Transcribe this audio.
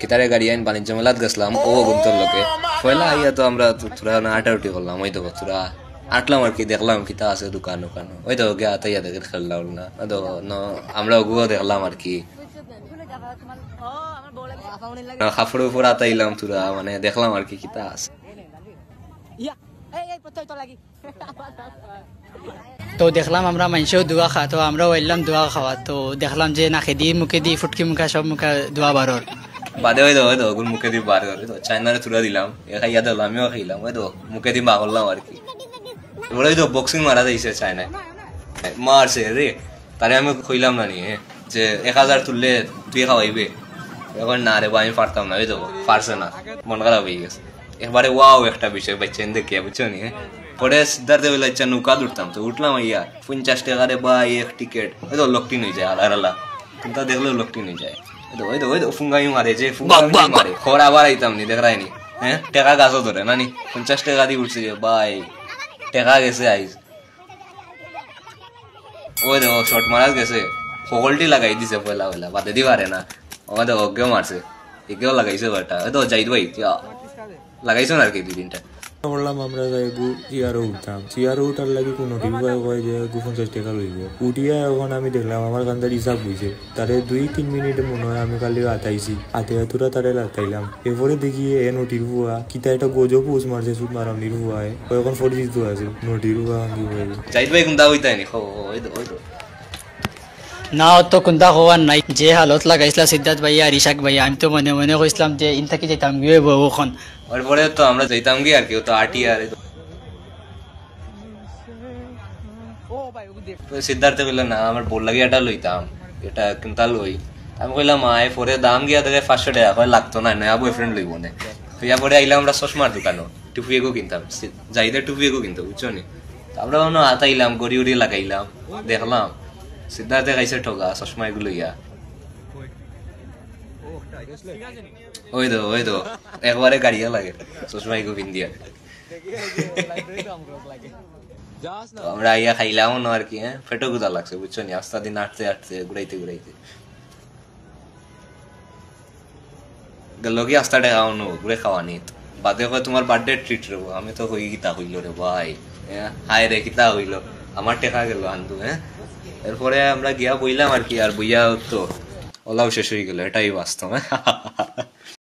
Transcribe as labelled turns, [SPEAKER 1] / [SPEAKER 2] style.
[SPEAKER 1] কিতারে গাড়ি আইন বাণিজ্য মেলাত গেছিলাম ও গুন্তর লোকে পয়লা আইয়া তো আমরা তোরা আটাউটি করলাম ওই তো তোরা আটলাম আর কি দেখলাম কিতা আছে দোকান দোকান ওই তো গিয়া তাইয়া দেখে খেললাম না তো আমরা ওগুলো দেখলাম আর কি খাফড়ের উপর আতাইলাম তোরা মানে দেখলাম আর কি কিতা আছে।
[SPEAKER 2] তো দেখলাম আমরা মানুষেও দোয়া খা তো আমরাও এলাম দোয়া খাওয়া তো দেখলাম যে নাকে দি মুখে দি ফুটকি মুখা সব মুখা দোয়া বারোর
[SPEAKER 1] বাদে ওই তো ওগুলো মুখে দিয়ে বার করে তো চাইনারে তুলে দিলাম এ খাইয়া দিল আমিও খাইলাম ওই তো মুখে দিয়ে বা করলাম আর কি। এবার ওই তো বক্সিং মারা দিয়েছে চায়নায় মারছে রে তারে আমি কইলাম না নিয়ে যে 1000 তুললে তুই খাওয়াইবে এখন না রে আমি পারতাম না ওই তো পারছে না মন খারাপ হয়ে গেছে একবারে ওয়াও একটা বিষয় বাচ্চা দেখে বুঝছো নি। পরে সিদ্ধার্থ বলে ইচ্ছা নৌকা উঠতাম তো উঠলাম ইয়া 50 টাকা রে বা এক টিকিট ওই তো লোকটি নিয়ে যায় আলাদা কিন্তু দেখলেও লোকটি নিয়ে যায় ওই তো ফুঙ্গাই মারে যে ফুঙ্গাই মারে খবর আবার আইতাম নি দেখাই নি হ্যাঁ টাকা গাছও ধরে নানি 50 টাকা দিয়ে উঠছে যে ভাই টাকা গেছে আইস ওই দেখো শর্ট মারা গেছে সকলটি লাগাই দিছে পয়লা পয়লা বাদে দি পারে না আমার তো অজ্ঞ মারছে একেও লাগাইছে ওটা ওই তো যাই ভাই লাগাইছো না আর কি 2-3টা
[SPEAKER 3] বললাম আমরা যাইবো চেয়ারও উঠতাম চেয়ারও উঠার লাগে কোনো টিভিভাই কয় যে 50 টাকা লইব উঠিয়া এখন আমি দেখলাম আমার কান্দার হিসাব হয়েছে তারে 2-3 মিনিটে মনে হয় আমি কালি আতাইছি আতে তোরা তারে লাতাইলাম এরপরে দেখি এ নটির হুয়া কিতা একটা গজো পোষ মারছে সুদ মারাম নির হুয়ায় এখন পরিচিত আছে নটির হুয়া কি হয়ে
[SPEAKER 1] যাই ভাই কোনটা হইতাই নি ওই তো
[SPEAKER 2] না তো কোনটা হওয়ার নাই যে হালত লাগাইছিলা সিদ্ধার্থ ভাইয়া আর ইশাক ভাইয়া আমি তো মনে মনে কইছিলাম যে ইন থাকি যেতাম গিয়ে বহুক্ষণ
[SPEAKER 1] পরে তো আমরা যাইতাম গিয়ে আর কি তো আটি আর সিদ্ধার্থ বললো না আমার বোর লাগে এটা লইতাম এটা কিনতা লই আমি কইলাম আয় পরে দাম গিয়া দেখে 500 টাকা কয় লাগতো না নয়া বয়ফ্রেন্ড লইব না হইয়া পরে আইলাম আমরা চশমার দোকানও টুপি এগো কিনতাম যাইতে টুপি এগো কিনতো বুঝছো নি আমরা অন্য হাতাইলাম গড়ি উড়ি লাগাইলাম দেখলাম সিদ্ধার্থে খাইছে ঠকা চশমা এগুলো ইয়া ওই তো একবারে গাড়িয়া লাগে চশমা এগো পিন্দিয়া আমরা ইয়া খাইলাম না আর কি হ্যাঁ ফেটো গুদা লাগছে বুঝছো নি আস্তা দিন আটতে আটতে ঘুরাইতে গেল কি আস্তা টাকা অন্য ঘুরে খাওয়া নি বাদে কয় তোমার বার্থডে ট্রিট রেবো আমি তো কই কিতা হইলো রে ভাই হ্যাঁ হায় রে কিতা হইলো আমার টেকা গেল আনতু হ্যাঁ এরপরে আমরা গিয়া বইলাম আর কি আর বইয়া তো ওলাও শেষ হয়ে গেল এটাই বাস্তব হ্যাঁ